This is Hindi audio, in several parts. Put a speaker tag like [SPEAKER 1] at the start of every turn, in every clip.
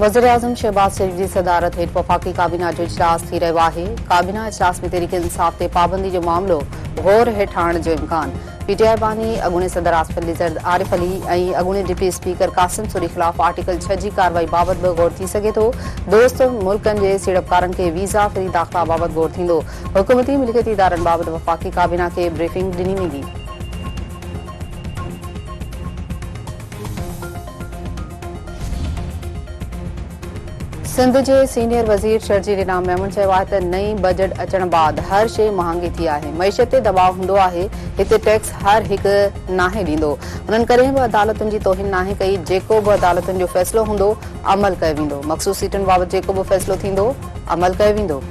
[SPEAKER 1] वज़ीर-ए-आज़म शहबाज शरीफ की सदारत हेठ वफाकी काबीना जो इजलास थी रहियो आहे। काबीना इजलास में तहरीक इंसाफ ते पाबंदी जो मामलो गौर हेठ आणण जो इम्कान। पीटीआई बानी अॻूणे सदर आरिफ अली ऐं अॻूणे डिप्टी स्पीकर कासिम सूरी ख़िलाफ़ आर्टिकल 6 जी कार्रवाई बाबति बि गौर थी सघे थो। दोस्त मुल्कनि जे सीड़पकारनि खे वीज़ा फ्री दाख़िला बाबति गौर थींदो। हुकूमती मिल्कियती इदारनि बाबति वफ़ाकी काबीना खे ब्रीफिंग ॾिनी वेंदी। सिंध के सीनियर वज़ीर शर्जील इनाम मेमन चयो आहे त नई बजट अचण बाद हर शइ महांगी थी आहे। मईशत ते दबाव हूंदो आहे, हिते टैक्स हर हिकु नाहे ॾींदो। उन्हनि कॾहिं बि अदालतुनि जी तौहीन नाहे कई। जेको बि अदालतुनि जो फ़ैसिलो हूंदो अमल कयो वेंदो। मख़सूस सीटुनि बाबति जेको बि फ़ैसिलो थींदो अमल कयो वेंदो।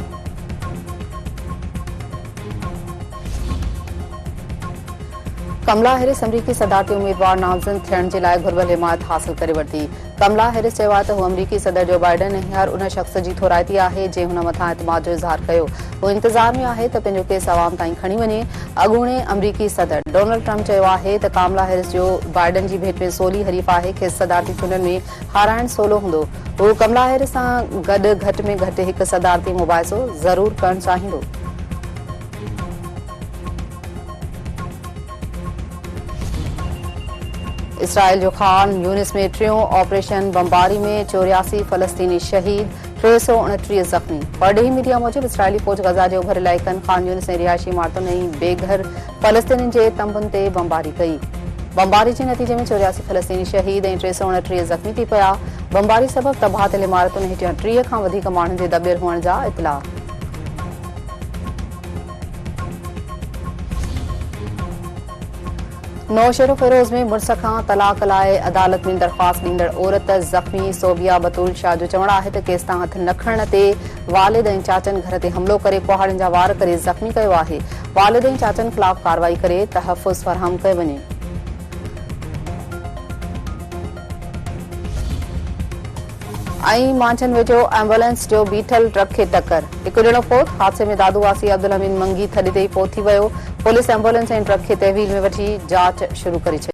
[SPEAKER 1] कमला हैरिस अमरीकी सदारती उम्मीदवार नामज़द थियण जे लाइ घुर्बल हिमायत हासिल करे वरिती। कमला हैरिस चयो आहे त हू अमरीकी सदर जो बाइडन ऐं हर उन शख़्स जी थोराइती आहे जंहिं हुन मथां एतमाद जो इज़हार कयो। हू इंतज़ार में आहे त पंहिंजो केस अवाम ताईं खणी वञे। अॻूणे अमरीकी सदर डोनाल्ड ट्रम्प चयो आहे त कमला हैरिस जो बाइडन जी भेट में सोली हरीफ़ आहे। खेसि सदारती चूंडनि में हाराइण सवलो हूंदो। हू कमला हैरिस सां गॾु घटि में घटि हिकु सदारती मुबाहिसो ज़रूरु करणु चाहींदो। इसराइल जो खान यूनिस में टियों ऑपरेशन बमबारी में 84 फ़लस्तीनी शहीद, 329 ज़ख़्मी। परडेही मीडिया मूजिब इसराइली फ़ौज गज़ा जे उभर इलाइक़नि खान यूनिस ऐं रिहायशी इमारतुनि ऐं बेघर फ़लस्तीनियुनि जे तंबुनि ते बमबारी कई। बमबारी जे नतीजे में 84 फ़लस्तीनी शहीद ऐं 329 ज़ख़्मी थी पिया। बमबारी सबबि तबाह थियल इमारतुनि हेठियां 30 खां वधीक माण्हुनि जे दॿियल हुअण जा इतला। नौशहर फिरोज में मुड़स खां तलाक लाइ अदालत में दरख़्वास्त ॾींदड़ औरत ज़ख़्मी सोबिया बतूल शाह जो चवणु आहे त केस तां हथ न खणण ते वालिद ऐं चाचनि घर ते हमलो करे कुहाड़नि जा वार करे ज़ख़्मी कयो आहे। वालिद ऐं चाचनि ख़िलाफ़ कार्रवाई करे तहफ़ुज़ फ़राहम कयो वञे। मांझनि वेझो एम्बुलेंस जो बीठल ट्रक खे टक्कर। हिकु ॼणो फोत। हादसे में दादूवासी अब्दुल हमीद मंगी थॾे ते ई फोत थी वियो। पुलिस एम्बुलेंस ऐं ट्रक खे तहवील में वठी जांच शुरू करे छॾी।